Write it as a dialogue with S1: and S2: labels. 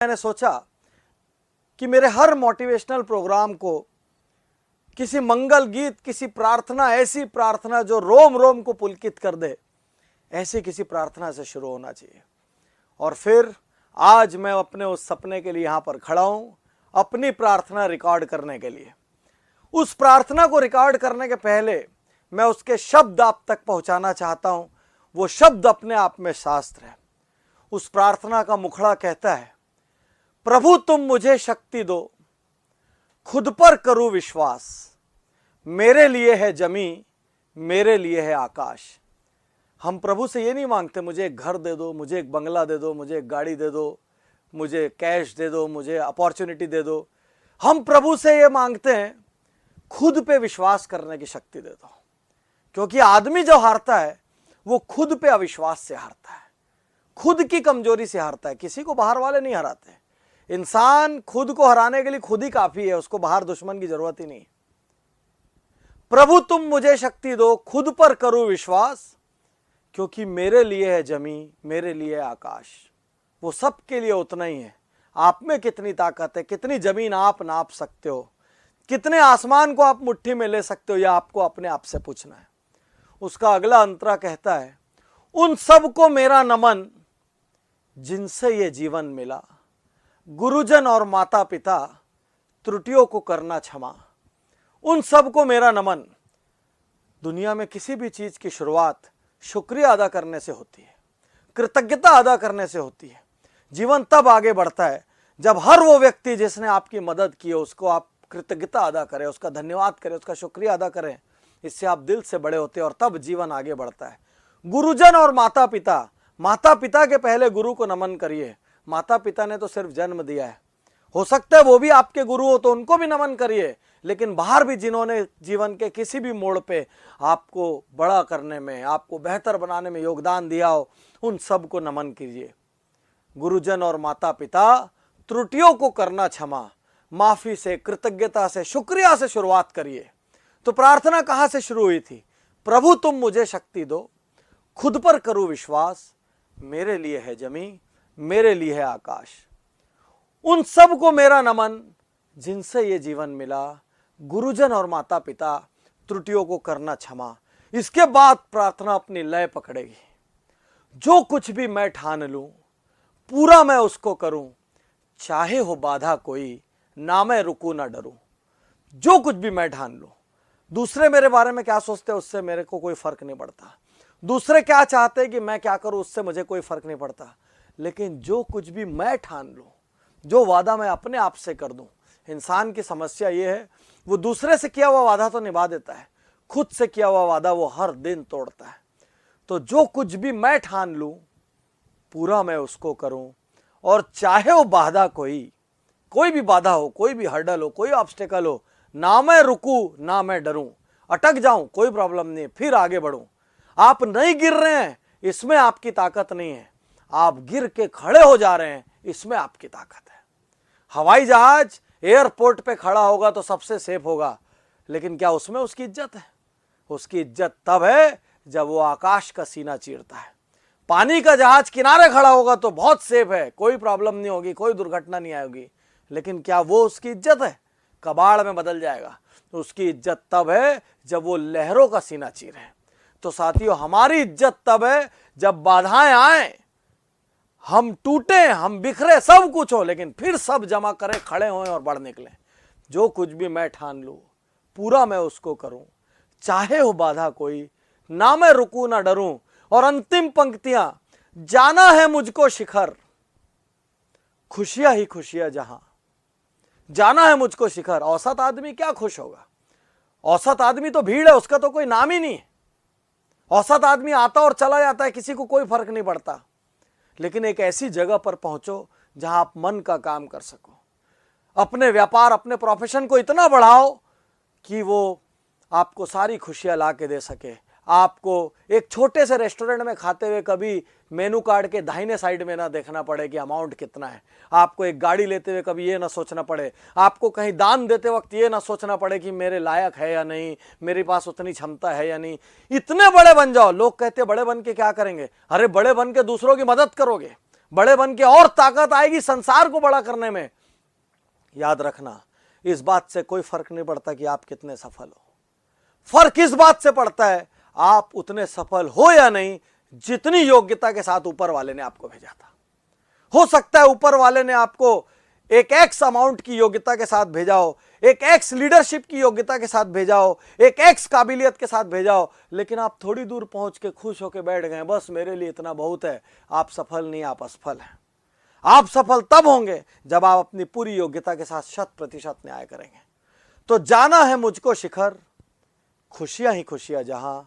S1: मैंने सोचा कि मेरे हर मोटिवेशनल प्रोग्राम को किसी मंगल गीत, किसी प्रार्थना, ऐसी प्रार्थना जो रोम रोम को पुलकित कर दे, ऐसी किसी प्रार्थना से शुरू होना चाहिए। और फिर आज मैं अपने उस सपने के लिए यहाँ पर खड़ा हूँ, अपनी प्रार्थना रिकॉर्ड करने के लिए। उस प्रार्थना को रिकॉर्ड करने के पहले मैं उसके शब्द आप तक पहुँचाना चाहता हूँ। वो शब्द अपने आप में शास्त्र है। उस प्रार्थना का मुखड़ा कहता है, प्रभु तुम मुझे शक्ति दो, खुद पर करूं विश्वास, मेरे लिए है जमी, मेरे लिए है आकाश। हम प्रभु से ये नहीं मांगते मुझे एक घर दे दो, मुझे एक बंगला दे दो, मुझे एक गाड़ी दे दो, मुझे कैश दे दो, मुझे अपॉर्चुनिटी दे दो। हम प्रभु से ये मांगते हैं खुद पे विश्वास करने की शक्ति दे दो। क्योंकि आदमी जो हारता है वो खुद पे अविश्वास से हारता है, खुद की कमजोरी से हारता है। किसी को बाहर वाले नहीं हराते। इंसान खुद को हराने के लिए खुद ही काफी है, उसको बाहर दुश्मन की जरूरत ही नहीं। प्रभु तुम मुझे शक्ति दो, खुद पर करूं विश्वास, क्योंकि मेरे लिए है जमी, मेरे लिए है आकाश। वो सबके लिए उतना ही है। आप में कितनी ताकत है, कितनी जमीन आप नाप सकते हो, कितने आसमान को आप मुट्ठी में ले सकते हो, यह आपको अपने आप से पूछना है। उसका अगला अंतरा कहता है, उन सबको मेरा नमन जिनसे ये जीवन मिला, गुरुजन और माता पिता त्रुटियों को करना क्षमा। उन सबको मेरा नमन। दुनिया में किसी भी चीज की शुरुआत शुक्रिया अदा करने से होती है, कृतज्ञता अदा करने से होती है। जीवन तब आगे बढ़ता है जब हर वो व्यक्ति जिसने आपकी मदद की है उसको आप कृतज्ञता अदा करें, उसका धन्यवाद करें, उसका शुक्रिया अदा करें। इससे आप दिल से बड़े होते हैं और तब जीवन आगे बढ़ता है। गुरुजन और माता पिता, माता पिता के पहले गुरु को नमन करिए। माता पिता ने तो सिर्फ जन्म दिया है, हो सकता है वो भी आपके गुरु हो तो उनको भी नमन करिए। लेकिन बाहर भी जिन्होंने जीवन के किसी भी मोड़ पे आपको बड़ा करने में, आपको बेहतर बनाने में योगदान दिया हो, उन सब को नमन कीजिए। गुरुजन और माता पिता त्रुटियों को करना क्षमा। माफी से, कृतज्ञता से, शुक्रिया से शुरुआत करिए। तो प्रार्थना कहां से शुरू हुई थी? प्रभु तुम मुझे शक्ति दो, खुद पर करूं विश्वास, मेरे लिए है जमी, मेरे लिए है आकाश। उन सब को मेरा नमन जिनसे ये जीवन मिला, गुरुजन और माता पिता त्रुटियों को करना क्षमा। इसके बाद प्रार्थना अपनी लय पकड़ेगी। जो कुछ भी मैं ठान लूं, पूरा मैं उसको करूं, चाहे हो बाधा कोई, ना मैं रुकू ना डरूं। जो कुछ भी मैं ठान लूं, दूसरे मेरे बारे में क्या सोचते हैं उससे मेरे को कोई फर्क नहीं पड़ता। दूसरे क्या चाहते हैं कि मैं क्या करूं उससे मुझे कोई फर्क नहीं पड़ता। लेकिन जो कुछ भी मैं ठान लूं, जो वादा मैं अपने आप से कर दूं। इंसान की समस्या ये है, वो दूसरे से किया हुआ वादा तो निभा देता है, खुद से किया हुआ वादा वो हर दिन तोड़ता है। तो जो कुछ भी मैं ठान लूं, पूरा मैं उसको करूं। और चाहे वो बाधा कोई भी बाधा हो, कोई भी हर्डल हो, कोई ऑब्स्टेकल हो, ना मैं रुकू ना मैं डरूं। अटक जाऊं कोई प्रॉब्लम नहीं, फिर आगे बढ़ूं। आप नहीं गिर रहे हैं, इसमें आपकी ताकत नहीं है। आप गिर के खड़े हो जा रहे हैं, इसमें आपकी ताकत है। हवाई जहाज एयरपोर्ट पे खड़ा होगा तो सबसे सेफ होगा, लेकिन क्या उसमें उसकी इज्जत है? उसकी इज्जत तब है जब वो आकाश का सीना चीरता है। पानी का जहाज किनारे खड़ा होगा तो बहुत सेफ है, कोई प्रॉब्लम नहीं होगी, कोई दुर्घटना नहीं आएगी। लेकिन क्या वो उसकी इज्जत है? कबाड़ में बदल जाएगा। तो उसकी इज्जत तब है जब वो लहरों का सीना चीरे। तो साथियों, हमारी इज्जत तब है जब बाधाएं आए, हम टूटे, हम बिखरे, सब कुछ हो, लेकिन फिर सब जमा करें, खड़े हों और बढ़ निकलें। जो कुछ भी मैं ठान लूं, पूरा मैं उसको करूं, चाहे हो बाधा कोई, ना मैं रुकू ना डरूं। और अंतिम पंक्तियां, जाना है मुझको शिखर, खुशियां ही खुशियां जहां। जाना है मुझको शिखर। औसत आदमी क्या खुश होगा? औसत आदमी तो भीड़ है, उसका तो कोई नाम ही नहीं है। औसत आदमी आता और चला जाता है, किसी को कोई फर्क नहीं पड़ता। लेकिन एक ऐसी जगह पर पहुंचो जहां आप मन का काम कर सको, अपने व्यापार, अपने प्रोफेशन को इतना बढ़ाओ कि वो आपको सारी खुशियां ला के दे सके। आपको एक छोटे से रेस्टोरेंट में खाते हुए कभी मेनू कार्ड के दाहिने साइड में ना देखना पड़े कि अमाउंट कितना है। आपको एक गाड़ी लेते हुए कभी ये ना सोचना पड़े। आपको कहीं दान देते वक्त ये ना सोचना पड़े कि मेरे लायक है या नहीं, मेरे पास उतनी क्षमता है या नहीं। इतने बड़े बन जाओ। लोग कहते बड़े बन के क्या करेंगे? अरे बड़े बन के दूसरों की मदद करोगे, बड़े बन के और ताकत आएगी संसार को बड़ा करने में। याद रखना, इस बात से कोई फर्क नहीं पड़ता कि आप कितने सफल हो। फर्क इस बात से पड़ता है आप उतने सफल हो या नहीं जितनी योग्यता के साथ ऊपर वाले ने आपको भेजा था। हो सकता है ऊपर वाले ने आपको एक एक्स अमाउंट की योग्यता के साथ भेजा हो, एक एक्स लीडरशिप की योग्यता के साथ भेजा हो, एक एक्स काबिलियत के साथ भेजा हो, लेकिन आप थोड़ी दूर पहुंच के खुश होकर बैठ गए, बस मेरे लिए इतना बहुत है। आप सफल नहीं, आप असफल हैं। आप सफल तब होंगे जब आप अपनी पूरी योग्यता के साथ 100% न्याय करेंगे। तो जाना है मुझको शिखर, खुशियां ही खुशियां जहां,